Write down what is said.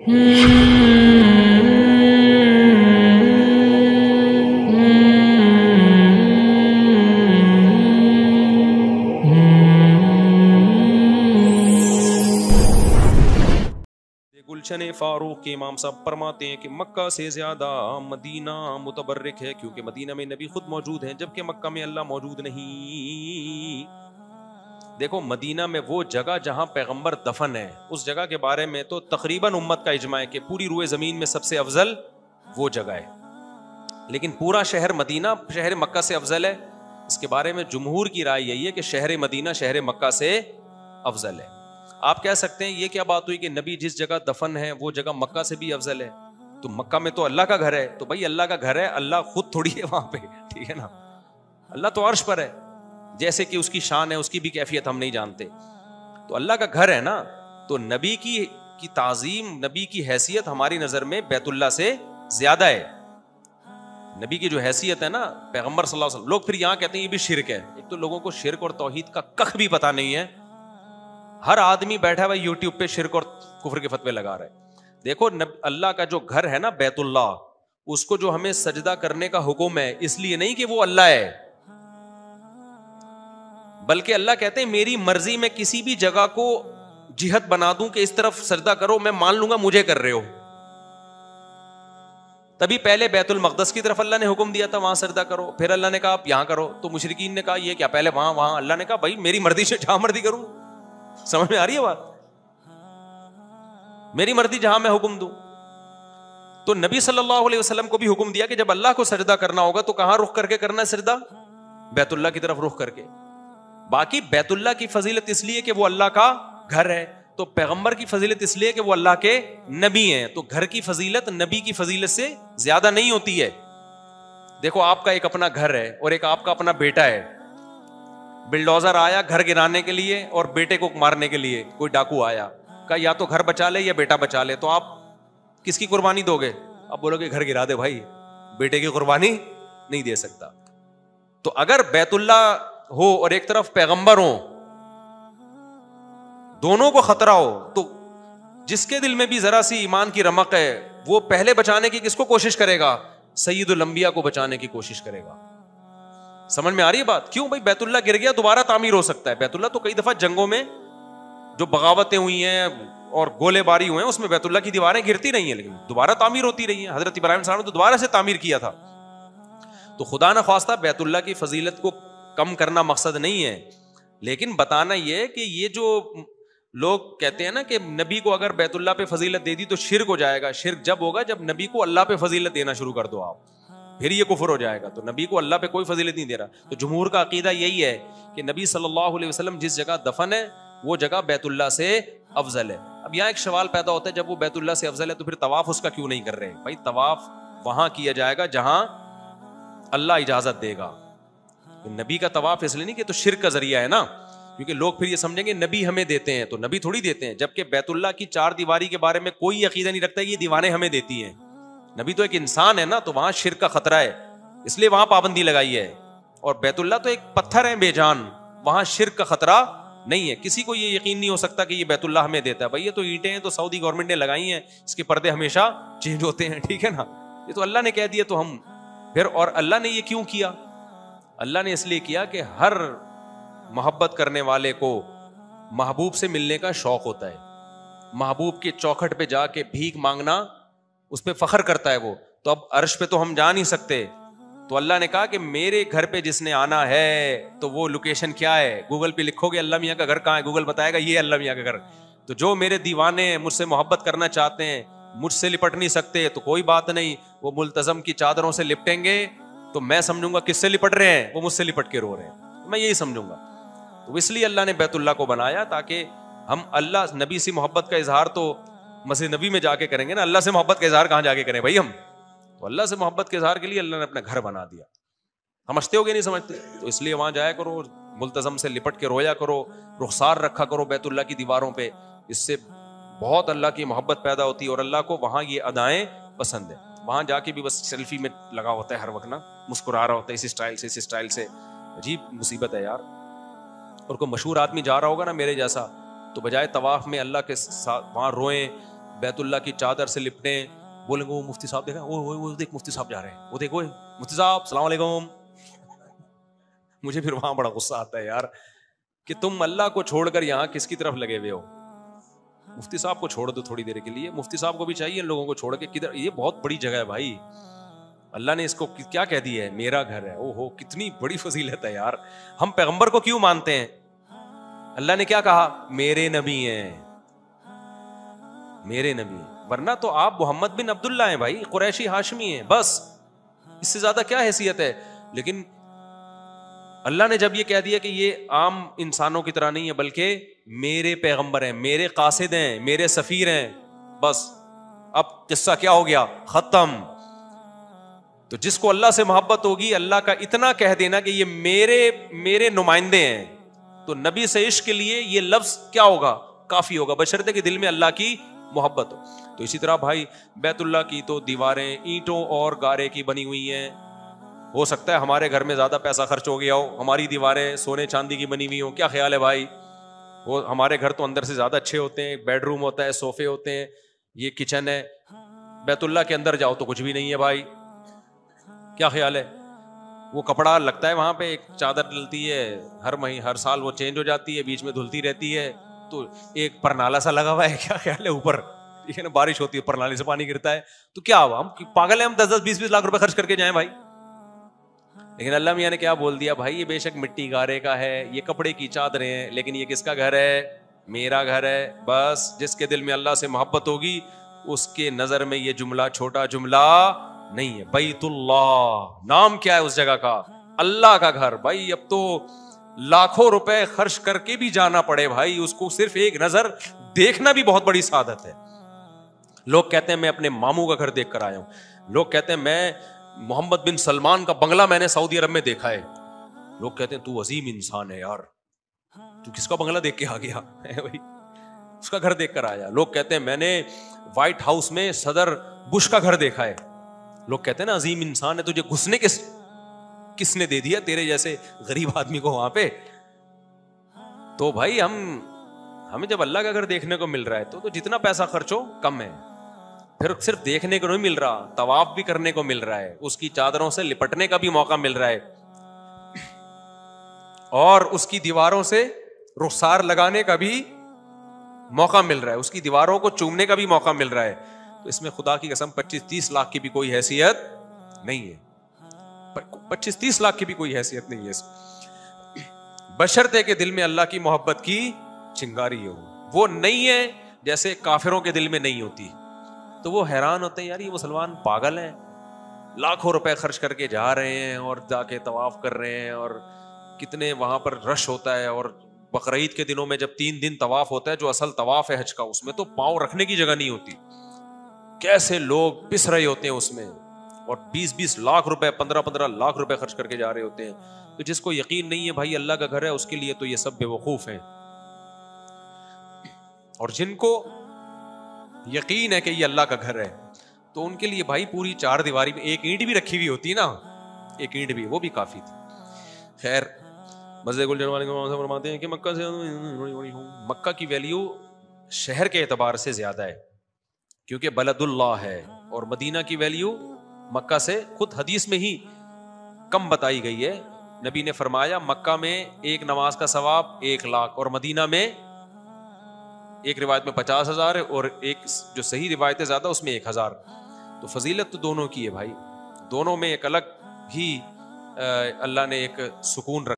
گلشن فاروق کے امام صاحب فرماتے ہیں کہ مکہ سے زیادہ مدینہ متبرک ہے، کیونکہ مدینہ میں نبی خود موجود ہیں جبکہ مکہ میں اللہ موجود نہیں۔ دیکھو مدینہ میں وہ جگہ جہاں پیغمبر دفن ہے، اس جگہ کے بارے میں تو تقریباً امت کا اجماع ہے کہ پوری روئے زمین میں سب سے افضل وہ جگہ ہے، لیکن پورا شہر مدینہ شہر مکہ سے افضل ہے، اس کے بارے میں جمہور کی رائے یہی ہے کہ شہر مدینہ شہر مکہ سے افضل ہے۔ آپ کہہ سکتے ہیں یہ کیا بات ہوئی کہ نبی جس جگہ دفن ہے وہ جگہ مکہ سے بھی افضل ہے، تو مکہ میں تو اللہ کا گھر ہے، تو بھائی اللہ کا گھر ہے، اللہ خود تھوڑی ہے وہاں پہ، ٹھیک ہے نا، اللہ تو عرش پر ہے، جیسے کہ اس کی شان ہے، اس کی بھی کیفیت ہم نہیں جانتے، تو اللہ کا گھر ہے نا، تو نبی کی تعظیم، نبی کی حیثیت ہماری نظر میں بیت اللہ سے زیادہ ہے۔ نبی کی جو حیثیت ہے نا پیغمبر صلی اللہ علیہ وسلم، لوگ پھر یہاں کہتے ہیں یہ بھی شرک ہے۔ ایک تو لوگوں کو شرک اور توحید کا کخ بھی پتہ نہیں ہے، ہر آدمی بیٹھا ہوا یوٹیوب پہ شرک اور کفر کے فتوے لگا رہا ہے۔ دیکھو اللہ کا جو گھر ہے نا بیت اللہ، اس کو جو ہمیں سجدہ کرنے کا حکم ہے اس لیے نہیں کہ وہ اللہ ہے، بلکہ اللہ کہتے ہیں میری مرضی میں کسی بھی جگہ کو جہت بنا دوں کہ اس طرف سجدہ کرو، میں مان لوں گا مجھے کر رہے ہو۔ تبھی پہلے بیت المقدس کی طرف اللہ نے حکم دیا تھا وہاں سجدہ کرو، پھر اللہ نے کہا آپ یہاں کرو، تو مشرکین نے کہا یہ کیا، پہلے وہاں، اللہ نے کہا بھائی میری مرضی سے جہاں مرضی کروں۔ سمجھ میں آ رہی ہے بات؟ میری مرضی جہاں میں حکم دوں۔ تو نبی صلی اللہ علیہ وسلم کو بھی حکم دیا کہ جب اللہ کو سجدہ کرنا ہوگا تو کہاں رخ کر کے کرنا ہے سجدہ؟ بیت اللہ کی طرف رخ کر کے۔ باقی بیت اللہ کی فضیلت اس لیے کہ وہ اللہ کا گھر ہے، تو پیغمبر کی فضیلت اس لیے کہ وہ اللہ کے نبی ہیں، تو گھر کی فضیلت نبی کی فضیلت سے زیادہ نہیں ہوتی ہے۔ دیکھو آپ کا ایک اپنا گھر ہے اور ایک آپ کا اپنا بیٹا ہے، بلڈوزر آیا گھر گرانے کے لیے اور بیٹے کو مارنے کے لیے، کوئی ڈاکو آیا، کہا یا تو گھر بچا لے یا بیٹا بچا لے، تو آپ کس کی قربانی دو گے؟ آپ بولو گے گھر گرا دے بھائی، بیٹے کی قربانی نہیں دے سکتا۔ تو اگر بیت اللہ ہو اور ایک طرف پیغمبر ہو، دونوں کو خطرہ ہو، تو جس کے دل میں بھی ذرا سی ایمان کی رمق ہے وہ پہلے بچانے کی کس کو کوشش کرے گا؟ سید الانبیاء کو بچانے کی کوشش کرے گا۔ سمجھ میں آ رہی ہے بات؟ کیوں بھائی بیت اللہ گر گیا دوبارہ تعمیر ہو سکتا ہے، بیت اللہ تو کئی دفعہ جنگوں میں جو بغاوتیں ہوئی ہیں اور گولے باری ہوئے ہیں اس میں بیت اللہ کی دیواریں گرتی رہی ہیں لیکن دوبارہ تعمیر ہوتی رہی ہیں۔ حضرت ابراہیم صاحب نے تو دوبارہ سے تعمیر کیا تھا۔ تو خدا نہ خواستہ بیت اللہ کی فضیلت کو کم کرنا مقصد نہیں ہے، لیکن بتانا یہ کہ یہ جو لوگ کہتے ہیں نا کہ نبی کو اگر بیت اللہ پہ فضیلت دے دی تو شرک ہو جائے گا، شرک جب ہوگا جب نبی کو اللہ پہ فضیلت دینا شروع کر دو آپ، پھر یہ کفر ہو جائے گا۔ تو نبی کو اللہ پہ کوئی فضیلت نہیں دے رہا۔ تو جمہور کا عقیدہ یہی ہے کہ نبی صلی اللہ علیہ وسلم جس جگہ دفن ہے وہ جگہ بیت اللہ سے افضل ہے۔ اب یہاں ایک سوال پیدا ہوتا ہے جب وہ بیت اللہ سے افضل ہے تو پھر طواف اس کا کیوں نہیں کر رہے؟ بھائی طواف وہاں کیا جائے گا جہاں اللہ اجازت دے گا۔ نبی کا طواف اس لیے نہیں کہ تو شرک کا ذریعہ ہے نا، کیونکہ لوگ پھر یہ سمجھیں گے نبی ہمیں دیتے ہیں، تو نبی تھوڑی دیتے ہیں، جبکہ بیت اللہ کی چار دیواری کے بارے میں کوئی عقیدہ نہیں رکھتا ہے یہ دیواریں ہمیں دیتی ہیں۔ نبی تو ایک انسان ہے نا، تو وہاں شرک کا خطرہ ہے اس لیے وہاں پابندی لگائی ہے، اور بیت اللہ تو ایک پتھر ہے بے جان، وہاں شرک کا خطرہ نہیں ہے۔ کسی کو یہ یقین نہیں ہو سکتا کہ یہ بیت اللہ ہمیں دیتا ہے، بھائی یہ تو اینٹیں ہیں تو سعودی گورنمنٹ نے لگائی ہیں، اس کے پردے ہمیشہ چینج ہوتے ہیں، ٹھیک ہے نا، یہ تو اللہ نے کہہ دیا تو ہم پھر۔ اور اللہ نے یہ کیوں کیا؟ اللہ نے اس لیے کیا کہ ہر محبت کرنے والے کو محبوب سے ملنے کا شوق ہوتا ہے، محبوب کے چوکھٹ پہ جا کے بھیک مانگنا اس پہ فخر کرتا ہے وہ۔ تو اب عرش پہ تو ہم جا نہیں سکتے، تو اللہ نے کہا کہ میرے گھر پہ جس نے آنا ہے تو وہ لوکیشن کیا ہے، گوگل پہ لکھو گے اللہ میاں کا گھر کہاں ہے، گوگل بتائے گا یہ اللہ میاں کا گھر۔ تو جو میرے دیوانے ہیں، مجھ سے محبت کرنا چاہتے ہیں، مجھ سے لپٹ نہیں سکتے تو کوئی بات نہیں، وہ ملتزم کی چادروں سے لپٹیں گے تو میں سمجھوں گا کس سے لپٹ رہے ہیں، وہ مجھ سے لپٹ کے رو رہے ہیں، میں یہی سمجھوں گا۔ تو اس لیے اللہ نے بیت اللہ کو بنایا تاکہ ہم اللہ نبی سے محبت کا اظہار تو مسجد نبی میں جا کے کریں گے نا، اللہ سے محبت کا اظہار کہاں جا کے کریں بھائی ہم؟ تو اللہ سے محبت کے اظہار کے لیے اللہ نے اپنا گھر بنا دیا۔ سمجھتے ہو کہ نہیں سمجھتے؟ تو اس لیے وہاں جایا کرو، ملتزم سے لپٹ کے رویا کرو، رخسار رکھا کرو بیت اللہ کی دیواروں پہ، اس سے بہت اللہ کی محبت پیدا ہوتی ہے، اور اللہ کو وہاں یہ ادائیں پسند ہیں۔ وہاں جا کے بھی بس سیلفی میں لگا ہوتا ہے ہر وقت نا، مسکرا رہا ہوتا ہے اس اسٹائل سے، عجیب مصیبت ہے یار۔ اور کوئی مشہور آدمی جا رہا ہوگا نا میرے جیسا، تو بجائے طواف میں اللہ کے ساتھ وہاں روئیں، بیت اللہ کی چادر سے لپٹیں, بولیں گے وہ مفتی صاحب دیکھا, وہ دیکھ مفتی صاحب جا رہے ہیں, وہ دیکھو مفتی صاحب السلام علیکم. مجھے پھر وہاں بڑا غصہ آتا ہے یار کہ تم اللہ کو چھوڑ کر یہاں کس کی طرف لگے ہوئے ہو. مفتی صاحب کو چھوڑ دو تھوڑی دیر کے لیے, مفتی صاحب کو بھی چاہیے ان لوگوں کو چھوڑ کے کدھر, یہ بہت بڑی جگہ ہے بھائی, اللہ نے اس کو کیا کہہ دیا ہے, میرا گھر ہے. او ہو کتنی بڑی فضیلت ہے یار. ہم پیغمبر کو کیوں مانتے ہیں؟ اللہ نے کیا کہا, میرے نبی ہیں, میرے نبی, ورنہ تو آپ محمد بن عبداللہ ہیں بھائی, قریشی ہاشمی ہیں, بس اس سے زیادہ کیا حیثیت ہے. لیکن اللہ نے جب یہ کہہ دیا کہ یہ عام انسانوں کی طرح نہیں ہے بلکہ میرے پیغمبر ہیں, میرے قاصد ہیں, میرے سفیر ہیں, بس اب قصہ کیا ہو گیا, ختم. تو جس کو اللہ سے محبت ہوگی, اللہ کا اتنا کہہ دینا کہ یہ میرے نمائندے ہیں, تو نبی سے عشق کے لیے یہ لفظ کیا ہوگا, کافی ہوگا, بشرطے کہ دل میں اللہ کی محبت ہو. تو اسی طرح بھائی بیت اللہ کی تو دیواریں اینٹوں اور گارے کی بنی ہوئی ہیں. ہو سکتا ہے ہمارے گھر میں زیادہ پیسہ خرچ ہو گیا ہو, ہماری دیواریں سونے چاندی کی بنی ہوئی ہوں, کیا خیال ہے بھائی؟ وہ ہمارے گھر تو اندر سے زیادہ اچھے ہوتے ہیں, بیڈ روم ہوتا ہے, صوفے ہوتے ہیں, یہ کچن ہے. بیت اللہ کے اندر جاؤ تو کچھ بھی نہیں ہے بھائی, کیا خیال ہے؟ وہ کپڑا لگتا ہے وہاں پہ, ایک چادر ڈلتی ہے ہر سال وہ چینج ہو جاتی ہے, بیچ میں دھلتی رہتی ہے, تو ایک پرنالا سا لگا ہوا ہے, کیا خیال ہے اوپر, ٹھیک ہے نا, بارش ہوتی ہے پرنالے سے پانی گرتا ہے, تو کیا ہوا, ہم پاگل ہیں ہم 10-20 لاکھ روپے خرچ کر کے جائیں بھائی؟ لیکن اللہ میاں نے کیا بول دیا, بھائی یہ بے شک مٹی گارے کا ہے, یہ کپڑے کی چادریں ہیں, لیکن یہ کس کا گھر ہے, میرا گھر ہے. بس جس کے دل میں اللہ سے محبت ہوگی اس کے نظر میں یہ جملہ چھوٹا جملہ نہیں ہے. بیت اللہ نام کیا ہے اس جگہ کا, اللہ کا گھر. بھائی اب تو لاکھوں روپے خرچ کر کے بھی جانا پڑے بھائی, اس کو صرف ایک نظر دیکھنا بھی بہت بڑی سعادت ہے. لوگ کہتے ہیں میں اپنے ماموں کا گھر دیکھ کر آیا ہوں, لوگ کہتے ہیں میں محمد بن سلمان کا بنگلہ میں نے سعودی عرب میں دیکھا ہے. لوگ کہتے ہیں تو عظیم انسان ہے یار, تو کس کا بنگلہ دیکھ کے آ گیا بھائی, اس کا گھر دیکھ کر آیا. لوگ کہتے ہیں میں نے وائٹ ہاؤس میں صدر بش کا گھر دیکھا ہے. لوگ کہتے ہیں نا عظیم انسان ہے, تجھے گھسنے کس نے دے دیا تیرے جیسے غریب آدمی کو وہاں پہ. تو بھائی ہمیں جب اللہ کا گھر دیکھنے کو مل رہا ہے تو جتنا پیسہ خرچ ہو کم ہے. پھر صرف دیکھنے کو نہیں مل رہا, طواف بھی کرنے کو مل رہا ہے, اس کی چادروں سے لپٹنے کا بھی موقع مل رہا ہے, اور اس کی دیواروں سے رخسار لگانے کا بھی موقع مل رہا ہے, اس کی دیواروں کو چومنے کا بھی موقع مل رہا ہے. تو اس میں خدا کی قسم 25-30 لاکھ کی بھی کوئی حیثیت نہیں ہے, 25-30 لاکھ کی بھی کوئی حیثیت نہیں ہے, بشرطے کہ دل میں اللہ کی محبت کی چنگاری ہو. وہ نہیں ہے جیسے کافروں کے دل میں نہیں ہوتی, تو وہ حیران ہوتے ہیں یار یہ مسلمان پاگل ہیں, لاکھوں روپے خرچ کر کے جا رہے ہیں اور جا کے طواف کر رہے ہیں, اور کتنے وہاں پر رش ہوتا ہے. اور بقرعید کے دنوں میں جب 3 دن طواف ہوتا ہے, جو اصل طواف ہے حج کا, اس میں تو پاؤں رکھنے کی جگہ نہیں ہوتی, کیسے لوگ پس رہے ہوتے ہیں اس میں, اور 20-20 لاکھ روپے 15-15 لاکھ روپے خرچ کر کے جا رہے ہوتے ہیں. تو جس کو یقین نہیں ہے بھائی اللہ کا گھر ہے, اس کے لیے تو یہ سب بے وقوف ہیں. اور جن کو یقین ہے کہ یہ اللہ کا گھر ہے, تو ان کے لیے بھائی پوری 4 دیواری میں ایک اینٹ بھی رکھی ہوئی ہوتی نا, ایک اینٹ بھی, وہ بھی کافی تھی. خیر مسجد گلجن والے فرماتے ہیں کہ مکہ کی ویلیو شہر کے اعتبار سے زیادہ ہے کیونکہ بلد اللہ ہے, اور مدینہ کی ویلیو مکہ سے خود حدیث میں ہی کم بتائی گئی ہے. نبی نے فرمایا مکہ میں ایک نماز کا ثواب 1 لاکھ, اور مدینہ میں ایک روایت میں 50,000 ہے, اور ایک جو صحیح روایت ہے زیادہ اس میں 1,000. تو فضیلت تو دونوں کی ہے بھائی, دونوں میں ایک الگ ہی اللہ نے ایک سکون رکھا.